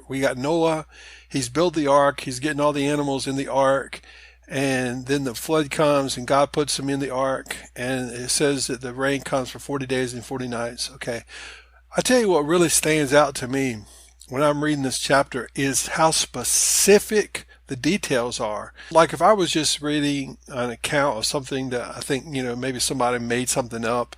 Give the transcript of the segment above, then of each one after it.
We got Noah. He's built the ark. He's getting all the animals in the ark. And then the flood comes and God puts them in the ark. And it says that the rain comes for 40 days and 40 nights. Okay. I tell you what really stands out to me when I'm reading this chapter is how specific the details are. Like if I was just reading an account of something that I think, maybe somebody made something up,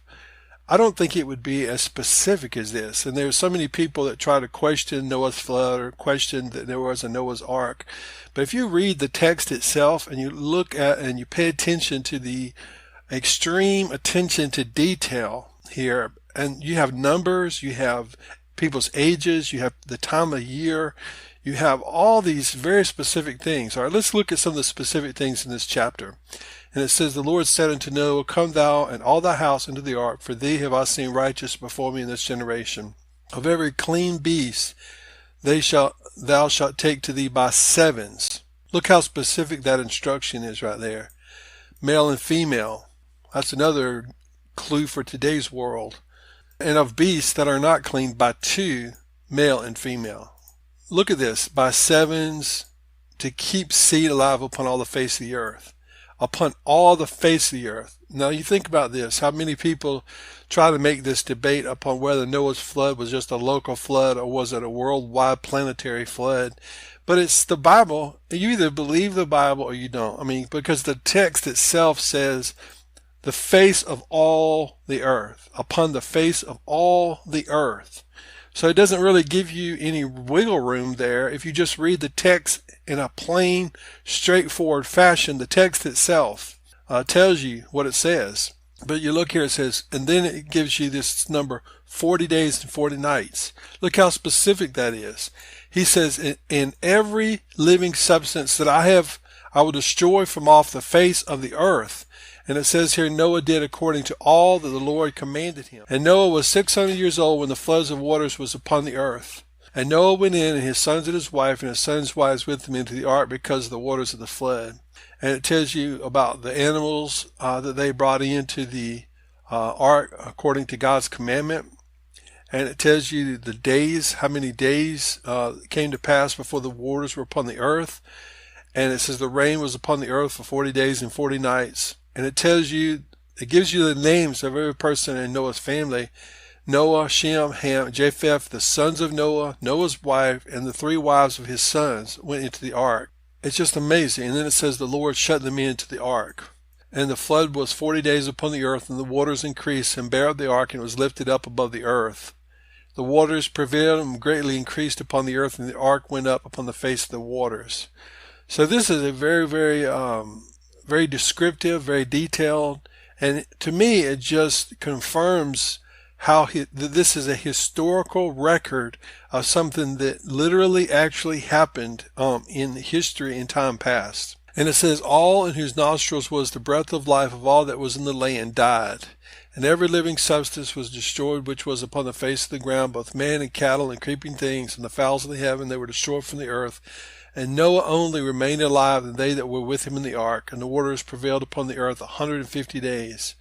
I don't think it would be as specific as this. And there's so many people that try to question Noah's flood or question that there was a Noah's ark. But if you read the text itself and you look at and you pay attention to the extreme attention to detail here, and you have numbers, you have people's ages, you have the time of year, you have all these very specific things. All right, let's look at some of the specific things in this chapter. And it says, the Lord said unto Noah, come thou and all thy house into the ark, for thee have I seen righteous before me in this generation. Of every clean beast thou shalt take to thee by sevens. Look how specific that instruction is right there. Male and female. That's another clue for today's world. And of beasts that are not clean by two, male and female. Look at this, by sevens, to keep seed alive upon all the face of the earth. Upon all the face of the earth. Now you think about this, how many people try to make this debate upon whether Noah's flood was just a local flood or was it a worldwide planetary flood. But it's the Bible. You either believe the Bible or you don't. I mean, because the text itself says the face of all the earth, upon the face of all the earth. So it doesn't really give you any wiggle room there. If you just read the text in a plain, straightforward fashion, the text itself tells you what it says. But you look here, it says, and then it gives you this number, 40 days and 40 nights. Look how specific that is. He says, in every living substance that I will destroy from off the face of the earth. And it says here, Noah did according to all that the Lord commanded him. And Noah was 600 years old when the floods of waters was upon the earth. And Noah went in, and his sons and his wife, and his sons' wives with him into the ark because of the waters of the flood. And it tells you about the animals that they brought into the ark according to God's commandment. And it tells you the days, how many days came to pass before the waters were upon the earth. And it says the rain was upon the earth for 40 days and 40 nights. And it tells you, it gives you the names of every person in Noah's family. Noah, Shem, Ham, Japheth, the sons of Noah, Noah's wife, and the three wives of his sons went into the ark. It's just amazing. And then it says the Lord shut them into the ark. And the flood was 40 days upon the earth, and the waters increased and bare up the ark, and it was lifted up above the earth. The waters prevailed and greatly increased upon the earth, and the ark went up upon the face of the waters. So this is a very, very descriptive, very detailed, and to me it just confirms how this is a historical record of something that literally actually happened in history in time past. And it says, all in whose nostrils was the breath of life of all that was in the land died. And every living substance was destroyed which was upon the face of the ground, both man and cattle and creeping things and the fowls of the heaven, they were destroyed from the earth. And Noah only remained alive, and they that were with him in the ark, and the waters prevailed upon the earth 150 days.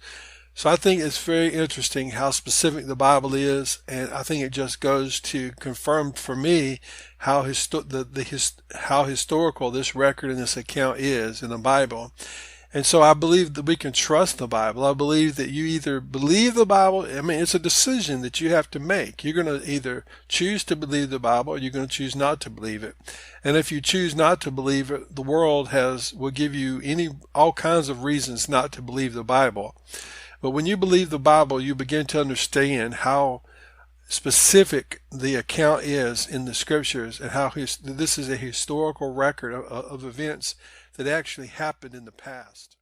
So I think it's very interesting how specific the Bible is, and I think it just goes to confirm for me how how historical this record and this account is in the Bible. And so I believe that we can trust the Bible. I believe that you either believe the Bible. I mean, it's a decision that you have to make. You're going to either choose to believe the Bible or you're going to choose not to believe it. And if you choose not to believe it, the world will give you all kinds of reasons not to believe the Bible. But when you believe the Bible, you begin to understand how specific the account is in the scriptures and how this is a historical record of events that actually happened in the past.